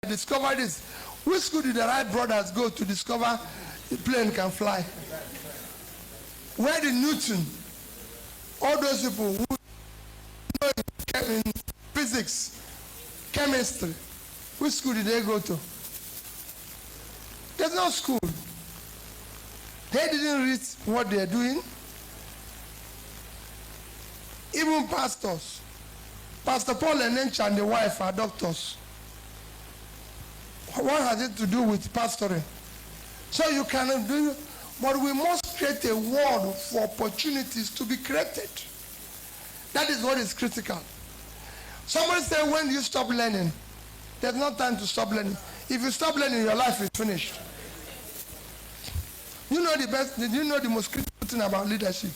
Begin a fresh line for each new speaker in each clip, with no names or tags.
discover this. Which school did the Wright brothers go to discover the plane can fly? Where did Newton, all those people who know in physics, chemistry, which school did they go to? There's no school. They didn't read what they're doing. Even pastors. Pastor Paul and Njenje and the wife are doctors. What has it to do with pastoring? So you cannot do it, but we must create a world for opportunities to be created. That is what is critical. Somebody said, when do you stop learning? There's no time to stop learning. If you stop learning, your life is finished. You know the best, did you know the most critical thing about leadership?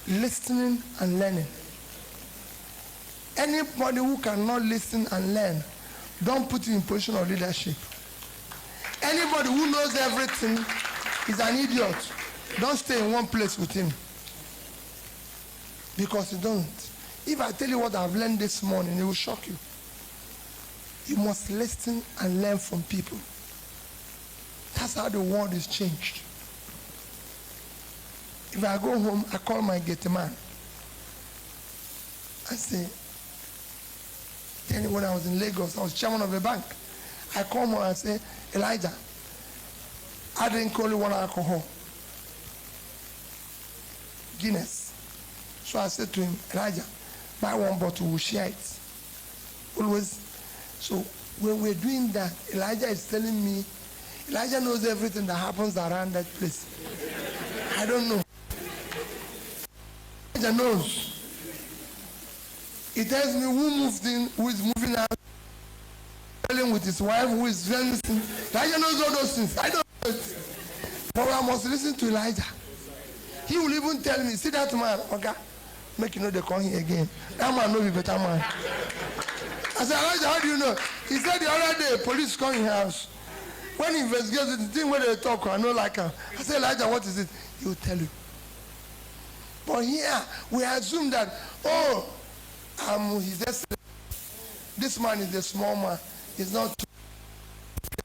Listening and learning. Anybody who cannot listen and learn, don't put him in position of leadership. Anybody who knows everything is an idiot. Don't stay in one place with him. Because you don't. If I tell you what I've learned this morning, it will shock you. You must listen and learn from people. That's how the world is changed. If I go home, I call my gate man. I say, then when I was in Lagos, I was chairman of a bank. I call him and I say, Elijah, I drink only one alcohol, Guinness. So I said to him, Elijah, buy one bottle, we'll share it. Always. So when we're doing that, Elijah is telling me, Elijah knows everything that happens around that place. I don't know. Elijah knows. He tells me who moved in, who is moving out, dealing with his wife, who is very missing. Elijah knows all those things. I don't know it. But I must listen to Elijah. He will even tell me, see that man, okay, make you know they call him again. That man know be better man. I said, Elijah, how do you know? He said the other day, police come in house. When he investigates the thing where they talk, I know like him. I said, Elijah, what is it? He will tell you. But here, we assume that, oh, he's just, this man is a small man. He's not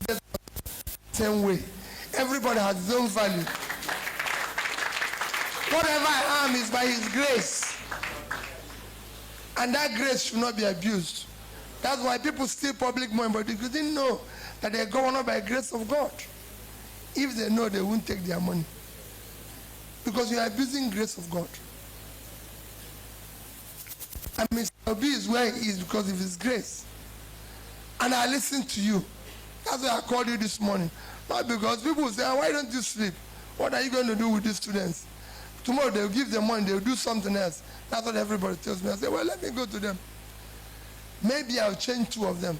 the same way. Everybody has his own value. Whatever I am is by his grace. And that grace should not be abused. That's why people steal public money, but they didn't know that they're governed by the grace of God. If they know, they won't take their money. Because you are abusing the grace of God. And Mr. B is where he is because of his grace. And I listen to you. That's why I called you this morning. Not because people say, why don't you sleep? What are you going to do with these students? Tomorrow they'll give them money, they'll do something else. That's what everybody tells me. I say, well, let me go to them. Maybe I'll change 2 of them.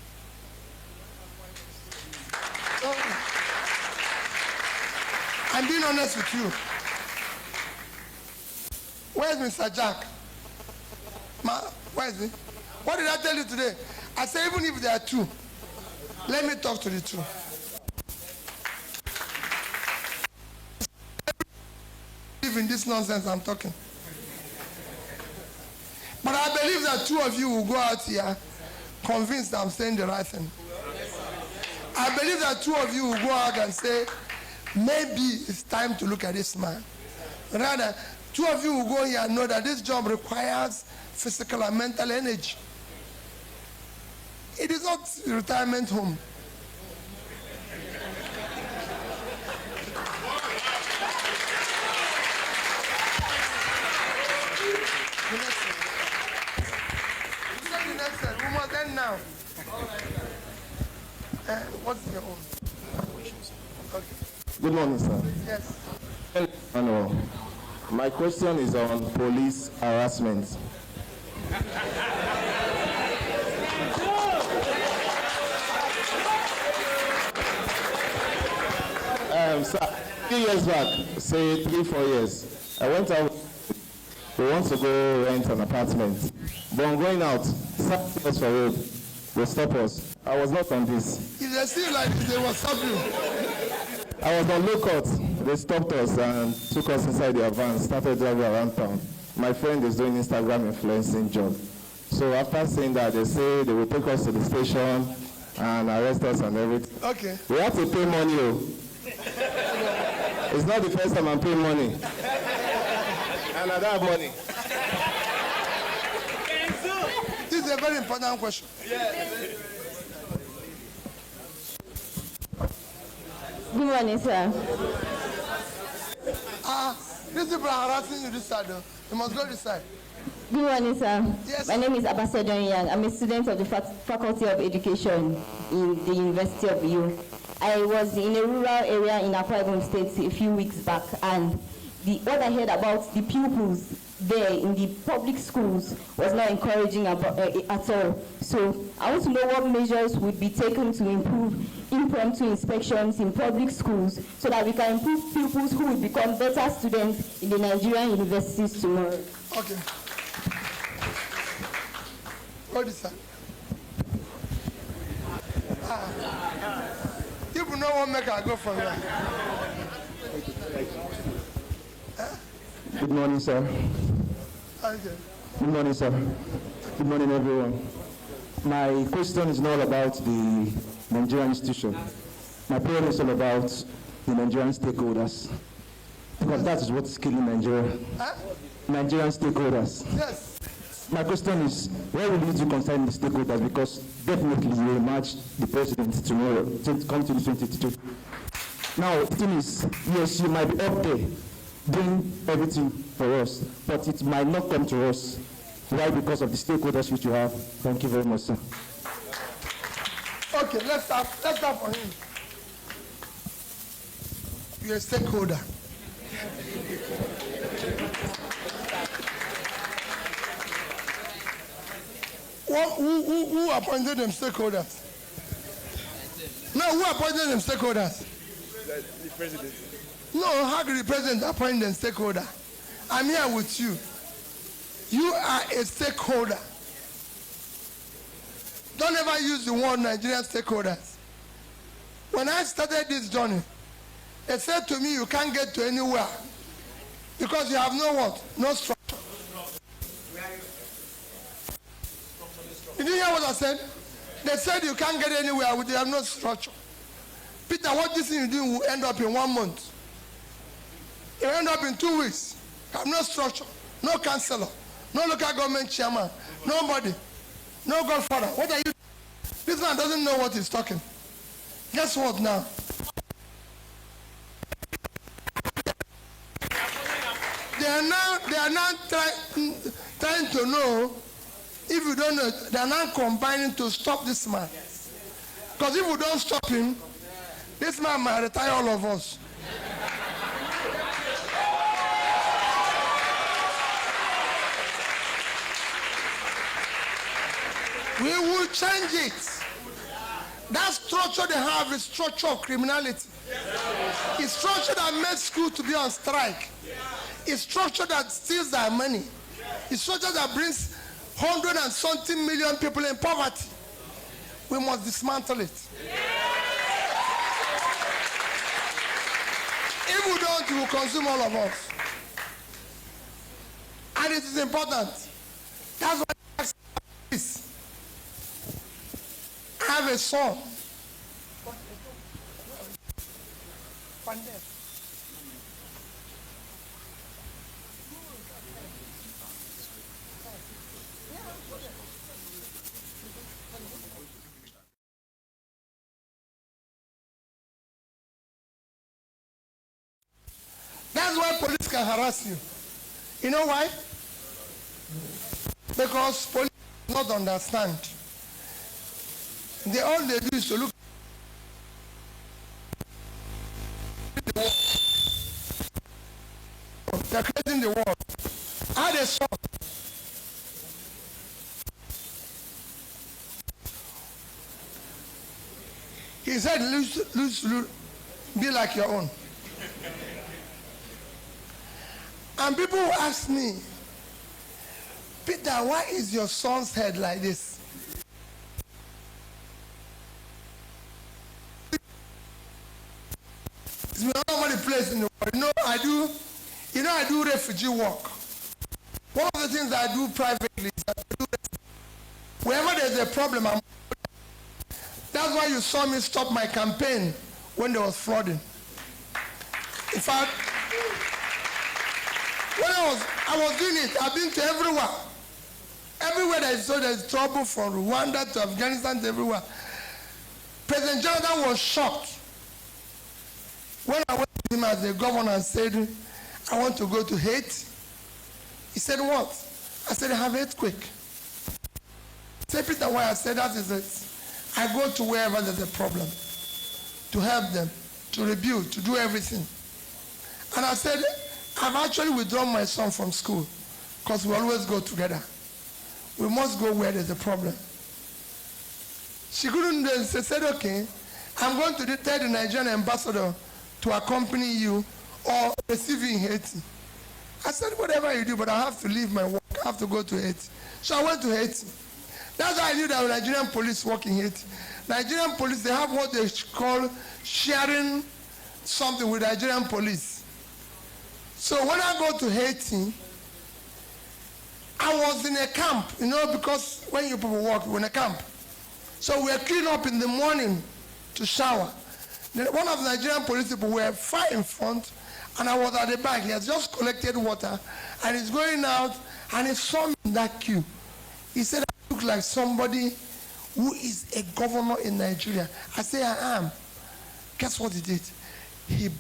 So, I'm being honest with you. Where's Mr. Jack? Where is he? What did I tell you today? I said, even if there are 2, let me talk to the 2. In this nonsense I'm talking. But I believe that 2 of you will go out here convinced that I'm saying the right thing. I believe that 2 of you will go out and say, maybe it's time to look at this man. Rather, 2 of you will go here and know that this job requires physical and mental energy. It is not a retirement home. We must end now. What's your own? Okay.
Good morning, sir.
Yes.
Hello. My question is on police harassment. Sir, 3 years back, say 3-4 years, I went out. We want to go rent an apartment. But on going out, stopped us for road. They stopped us. I was not on this.
If they see like this, they will stop you.
I was on lookout. They stopped us and took us inside their van, started driving around town. My friend is doing Instagram influencing job. So after saying that, they say they will take us to the station and arrest us and everything.
Okay.
We have to pay money. Oh. It's not the first time I'm paying money. And I don't have money.
This is a very important question.
Good morning, sir.
These people are harassing you this side, though. You must go this side.
Good morning, sir.
Yes.
My name is Ambassador Yang. I'm a student of the Faculty of Education in the University of Iu. I was in a rural area in Akwa Ibom State a few weeks back, and what I heard about the pupils there in the public schools was not encouraging at all. So I want to know what measures would be taken to improve impromptu inspections in public schools so that we can improve pupils who will become better students in the Nigerian universities tomorrow.
Okay. Go this side. People know what make I go from here.
Good morning, sir.
Okay.
Good morning, sir. Good morning, everyone. My question is not about the Nigerian institution. My point is all about the Nigerian stakeholders. Because that is what is killing Nigeria. Nigerian stakeholders.
Yes.
My question is, where will you do concerning the stakeholders? Because definitely you will match the president tomorrow, to come to the 2022. Now, the thing is, yes, you might be up there doing everything for us, but it might not come to us. Why? Because of the stakeholders which you have. Thank you very much, sir.
Okay, let's start for him. You're a stakeholder. Who appointed them stakeholders? No, who appointed them stakeholders?
The president.
No, how could the president appoint them stakeholder? I'm here with you. You are a stakeholder. Don't ever use the word Nigerian stakeholders. When I started this journey, they said to me, you can't get to anywhere because you have no what? No structure. Did you hear what I said? They said you can't get anywhere with you have no structure. Peter, what this thing you do will end up in 1 month. It will end up in 2 weeks. You have no structure, no councillor, no local government chairman, nobody, no godfather. What are you? This man doesn't know what he's talking. Guess what now? They are now trying to know. If you don't know, they are now combining to stop this man. Because if we don't stop him, this man might retire all of us. We will change it. That structure they have is structure of criminality. It's structure that makes school to be on strike. It's structure that steals their money. It's structure that brings 100 and something million people in poverty. We must dismantle it. If we don't, it will consume all of us. And it is important. That's why I have a son. That's why police can harass you. You know why? Because police do not understand. All they do is to look at the world. They're creating the world. How they saw. He said, lose, be like your own. And people will ask me, Peter, why is your son's head like this? It's not only place in the world. I do refugee work. One of the things I do privately is that I do Wherever there's a problem, that's why you saw me stop my campaign when there was flooding. In fact, when I was doing it, I've been to everywhere. Everywhere there's trouble, from Rwanda to Afghanistan to everywhere. President Jonathan was shocked when I went to him as the governor and said, I want to go to Haiti. He said, what? I said, I have earthquake. He said, Peter, why? I said, that is it. I go to wherever there's a problem to help them, to rebuild, to do everything. And I said, I've actually withdrawn my son from school because we always go together. We must go where there's a problem. She couldn't then. She said, okay, I'm going to tell the Nigerian ambassador to accompany you or receive you in Haiti. I said, whatever you do, but I have to leave my work. I have to go to Haiti. So I went to Haiti. That's how I knew that Nigerian police work in Haiti. Nigerian police, they have what they call sharing something with Nigerian police. So when I go to Haiti, I was in a camp, you know, because when you people work, we're in a camp. So we were cleaning up in the morning to shower. Then one of the Nigerian police people were far in front, and I was at the back. He has just collected water, and he's going out, and he saw me in that queue. He said, I look like somebody who is a governor in Nigeria. I said, I am. Guess what he did? He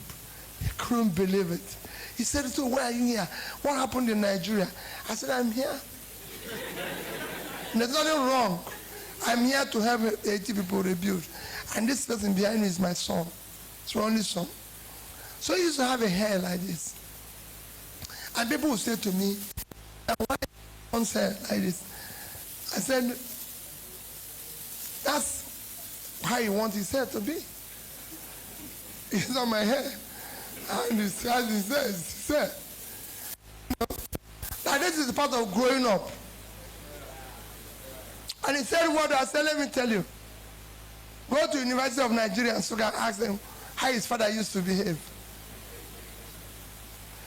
couldn't believe it. He said, so why are you here? What happened in Nigeria? I said, I'm here. There's nothing wrong. I'm here to help 80 people rebuild. And this person behind me is my son. It's my only son. So he used to have a hair like this. And people would say to me, why one's hair like this? I said, that's how you want his hair to be. It's not my hair. And it's as he says. Now this is part of growing up. And he said what? I said, let me tell you. Go to University of Nigeria and so can ask them how his father used to behave.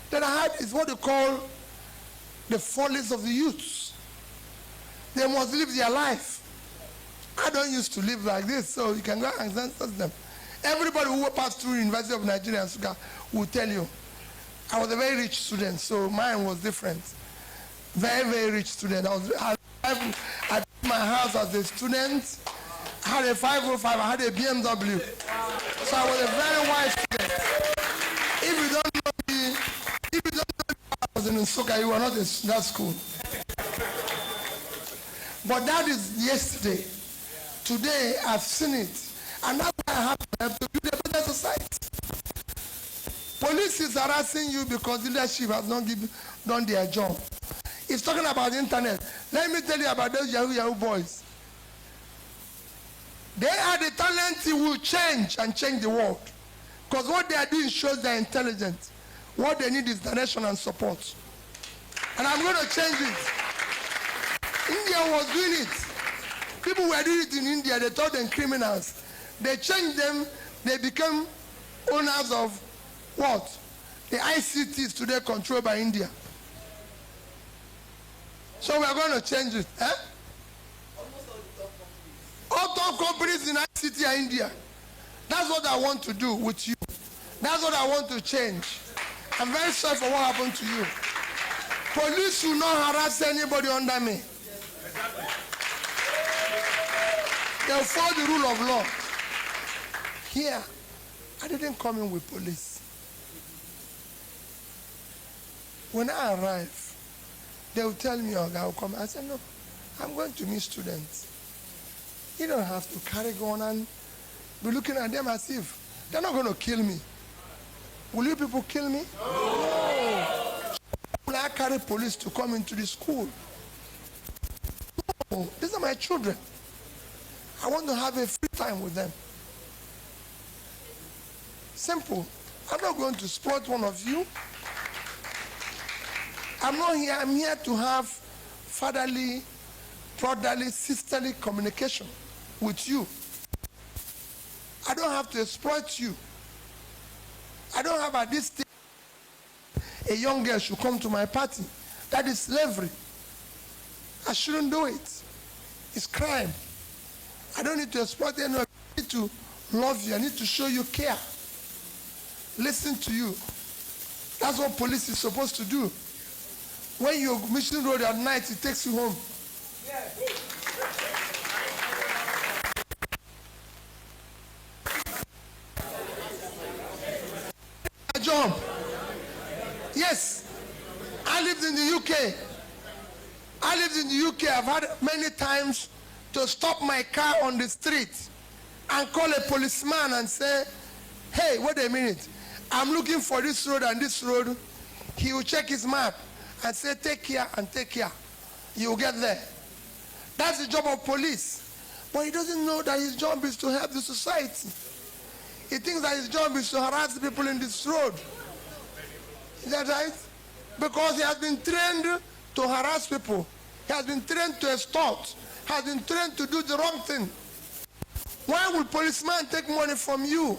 Then I had is what they call the follies of the youths. They must live their life. I don't used to live like this, so you can go and ask them. Everybody who passed through University of Nigeria and Suga will tell you. I was a very rich student, so mine was different. Very, very rich student. I built my house as a student. I had a 505, I had a BMW. So I was a very wise student. If you don't know me, I was in Nsuka, you were not in that school. But that is yesterday. Today, I've seen it. And that's why I have to help to build a better society. Police is harassing you because leadership has not done their job. It's talking about the internet. Let me tell you about those Yahoo boys. They are the talent who will change and change the world. Because what they are doing shows they're intelligent. What they need is direction and support. And I'm going to change it. India was doing it. People were doing it in India. They thought them criminals. They changed them. They became owners of what? The ICTs today controlled by India. So we are going to change it. Eh? All top companies in ICT are India. That's what I want to do with you. That's what I want to change. I'm very sorry for what happened to you. Police will not harass anybody under me. They'll follow the rule of law. Here, I didn't come in with police. When I arrive, they will tell me, oh, I'll come. I said, no, I'm going to meet students. You don't have to carry gun and be looking at them as if they're not going to kill me. Will you people kill me? No. Will I carry police to come into the school? No. These are my children. I want to have a free time with them. Simple. I'm not going to exploit one of you. I'm not here. I'm here to have fatherly, brotherly, sisterly communication with you. I don't have to exploit you. I don't have at this stage a young girl should come to my party. That is slavery. I shouldn't do it. It's crime. I don't need to exploit anyone. I need to love you. I need to show you care. Listen to you. That's what police is supposed to do. When you're Mission Road at night, it takes you home. A job. Yes. I lived in the UK. I've had many times to stop my car on the street and call a policeman and say, hey, wait a minute. I'm looking for this road and this road. He will check his map and say, take care and take care. You will get there. That's the job of police. But he doesn't know that his job is to help the society. He thinks that his job is to harass people in this road. Is that right? Because he has been trained to harass people. He has been trained to extort. He has been trained to do the wrong thing. Why would policeman take money from you,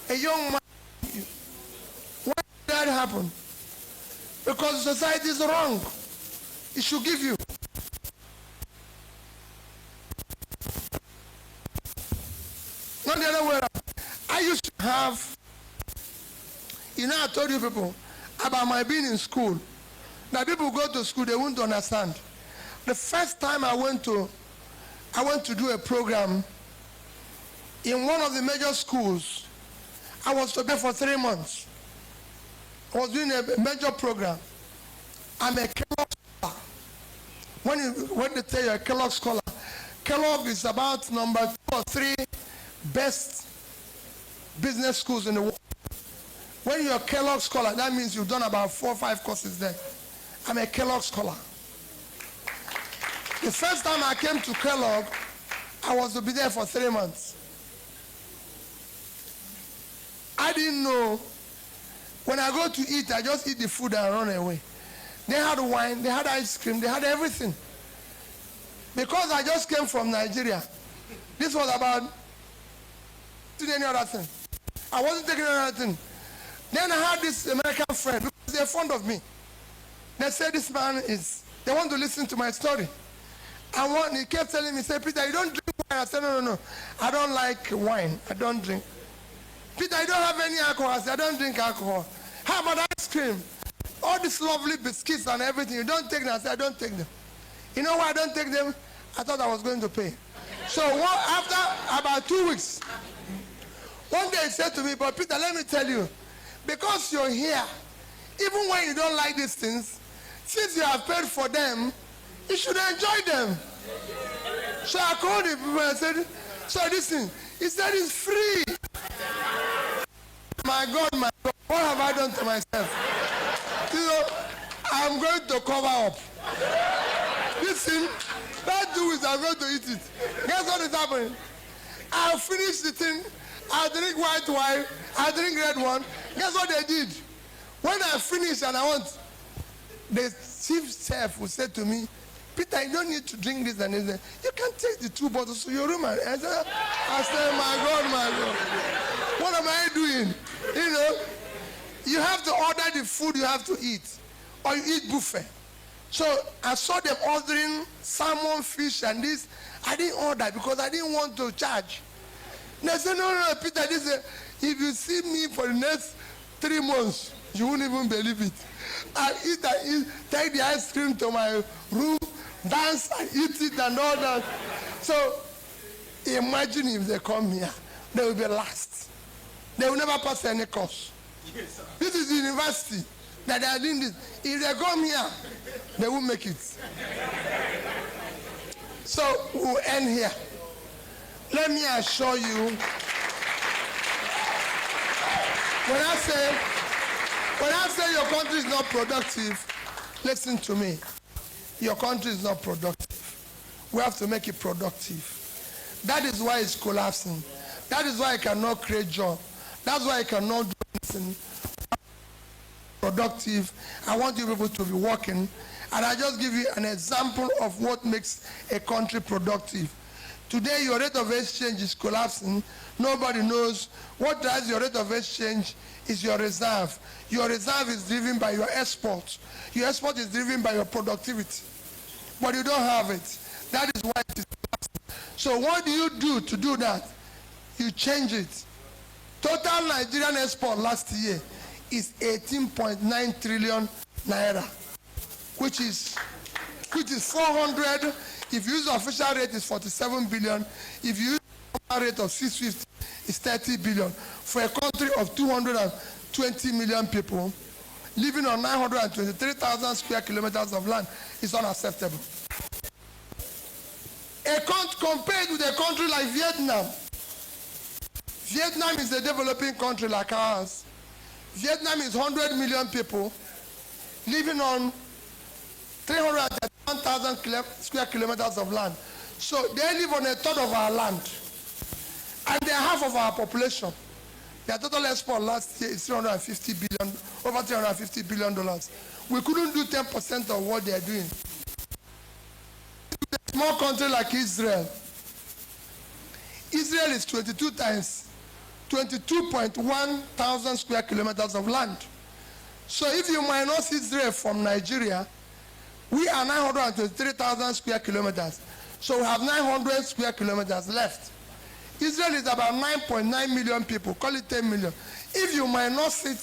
a young man? Why did that happen? Because the society is wrong. It should give you. Not the other way around. I used to have, I told you people about my being in school. Now people go to school, they won't understand. The first time I went to do a program in one of the major schools. I was to be for 3 months. I was doing a major program. I'm a Kellogg scholar. When they tell you a Kellogg scholar, Kellogg is about number 2 or 3 best business schools in the world. When you're a Kellogg scholar, that means you've done about 4 or 5 courses there. I'm a Kellogg scholar. The first time I came to Kellogg, I was to be there for 3 months. I didn't know. When I go to eat, I just eat the food and run away. They had wine, they had ice cream, they had everything. Because I just came from Nigeria. This was about any other thing. I wasn't taking another thing. Then I had this American friend, because they're fond of me. They said this man they want to listen to my story. And he kept telling me, say, Peter, you don't drink wine. I said, no. I don't like wine. I don't drink. Peter, you don't have any alcohol. I said, I don't drink alcohol. How about ice cream? All these lovely biscuits and everything, you don't take them. I said, I don't take them. You know why I don't take them? I thought I was going to pay. So after about 2 weeks, one day he said to me, but Peter, let me tell you, because you're here, even when you don't like these things, since you have paid for them, you should enjoy them. So I called him and I said, so listen, he said it's free. My God, what have I done to myself? You know, I'm going to cover up. Listen, that do is I'm going to eat it. Guess what is happening? I'll finish the thing, I'll drink white wine, I'll drink red one. Guess what they did? When I finish and I want, the chief chef will say to me, Peter, you don't need to drink this and this. You can take the 2 bottles to your room. I said, my God. What am I doing? You know, you have to order the food you have to eat. Or you eat buffet. So I saw them ordering salmon, fish, and this. I didn't order because I didn't want to charge. And I said, no, Peter, if you see me for the next 3 months, you won't even believe it. I eat, take the ice cream to my room, dance, and eat it and all that. So imagine if they come here, they will be last. They will never pass any course. Yes, this is the university that they are doing this. If they come here, they will make it. So we'll end here. Let me assure you, when I say your country is not productive, listen to me. Your country is not productive. We have to make it productive. That is why it's collapsing. That is why I cannot create jobs. That's why I cannot do anything productive. I want you people to be working. And I just give you an example of what makes a country productive. Today, your rate of exchange is collapsing. Nobody knows. What drives your rate of exchange is your reserve. Your reserve is driven by your export. Your export is driven by your productivity. But you don't have it. That is why it is. So what do you do to do that? You change it. Total Nigerian export last year is 18.9 trillion naira, which is 400. If you use the official rate, is 47 billion. If you use the normal rate of 650, it's 30 billion. For a country of 220 million people living on 923,000 square kilometers of land, is unacceptable. Compared with a country like Vietnam. Vietnam is a developing country like ours. Vietnam is 100 million people living on 331,000 square kilometers of land. So they live on a third of our land. And they're half of our population. Their total export last year is over $350 billion. We couldn't do 10% of what they're doing. A small country like Israel. Israel is 22.1 thousand square kilometers of land. So if you minus Israel from Nigeria, we are 923,000 square kilometers. So we have 900 square kilometers left. Israel is about 9.9 million people, call it 10 million. If you minus it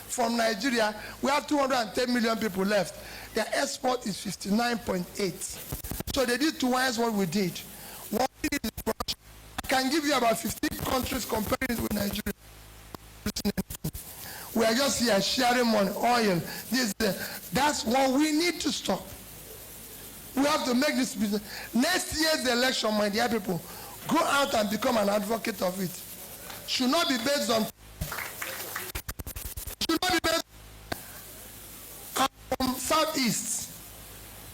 from Nigeria, we have 210 million people left. Their export is 59.8. So they did twice what we did. What we did is production. I can give you about 15 countries comparing it with Nigeria. We are just here sharing money, oil, this, that's what we need to stop. We have to make this business. Next year's election, my dear people, go out and become an advocate of it. Should not be based on. Should not be based on Southeast.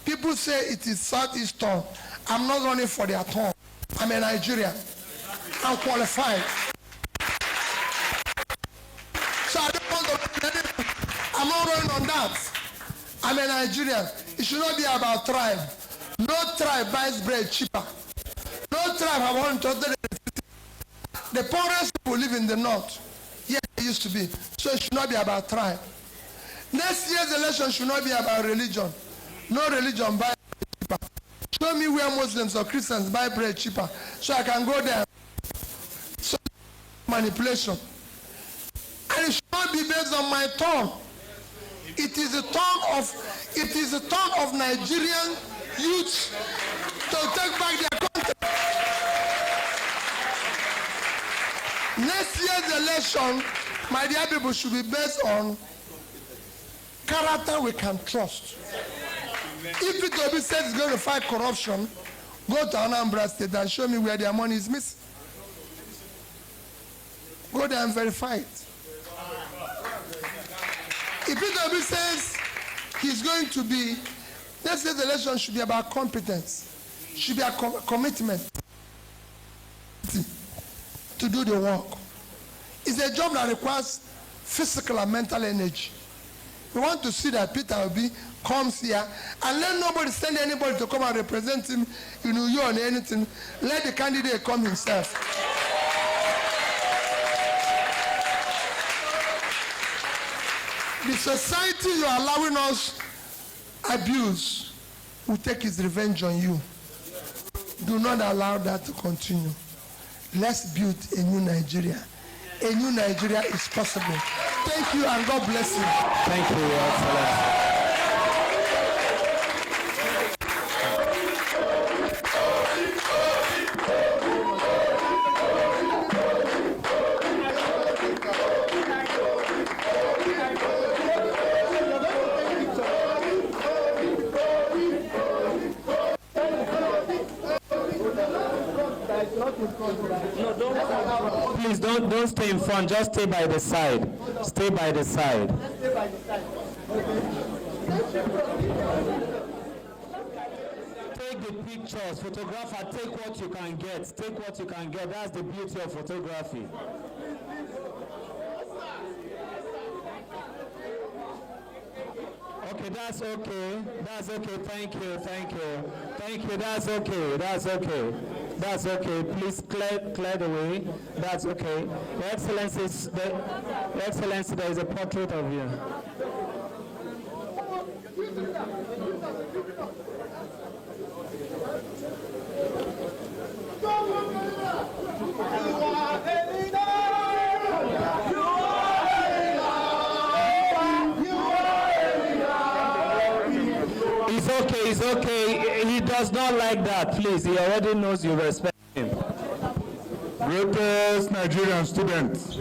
People say it is Southeast turn. I'm not running for their turn. I'm a Nigerian. I'm qualified. So I don't want to. I'm not running on that. I'm a Nigerian. It should not be about tribe. No tribe buys bread cheaper. No tribe have one total. The poorest people live in the north. Yes, it used to be. So it should not be about tribe. Next year's election should not be about religion. No religion buys bread cheaper. Show me where Muslims or Christians buy bread cheaper, so I can go there. So manipulation. And it should not be based on my tongue. It is a tongue of Nigerian youth to take back their country. Next year's election, my dear people, should be based on character we can trust. If Itobi says he's going to fight corruption, go to Anambra State and show me where their money is missing. Go there and verify it. If Itobi says he's going to be, next year's election should be about competence, should be a commitment to do the work. It's a job that requires physical and mental energy. We want to see that Peter Obi comes here and let nobody send anybody to come and represent him in New York or anything. Let the candidate come himself. The society you are allowing us abuse will take its revenge on you. Do not allow that to continue. Let's build a new Nigeria. A new Nigeria is possible. Thank you and God bless you.
Thank you, Your Excellency. Please don't stay in front, just stay by the side. Stay by the side. Take the pictures, photographer, take what you can get. Take what you can get. That's the beauty of photography. Okay, that's okay. That's okay. Thank you. Thank you. Thank you. That's okay. That's okay. That's okay. Please clear the way. That's okay. Your Excellency, there is a portrait of you.
okay, it's okay. He does not like that. Please, he already knows you respect him.
Greatest Nigerian student,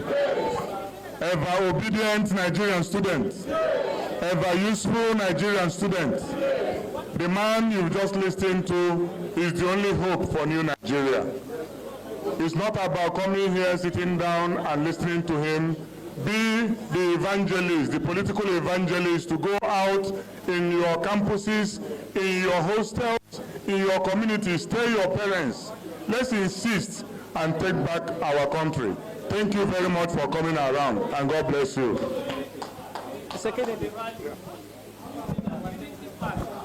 ever obedient Nigerian student, ever useful Nigerian student. The man you've just listened to is the only hope for new Nigeria. It's not about coming here, sitting down and listening to him. Be the evangelist, the political evangelist, to go out in your campuses, in your hostels, in your communities, tell your parents. Let's insist and take back our country. Thank you very much for coming around, and God bless you.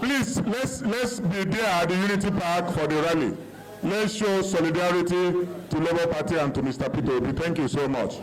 Please, let's be there at the Unity Park for the rally. Let's show solidarity to Labour Party and to Mr. Peter Obi. Thank you so much.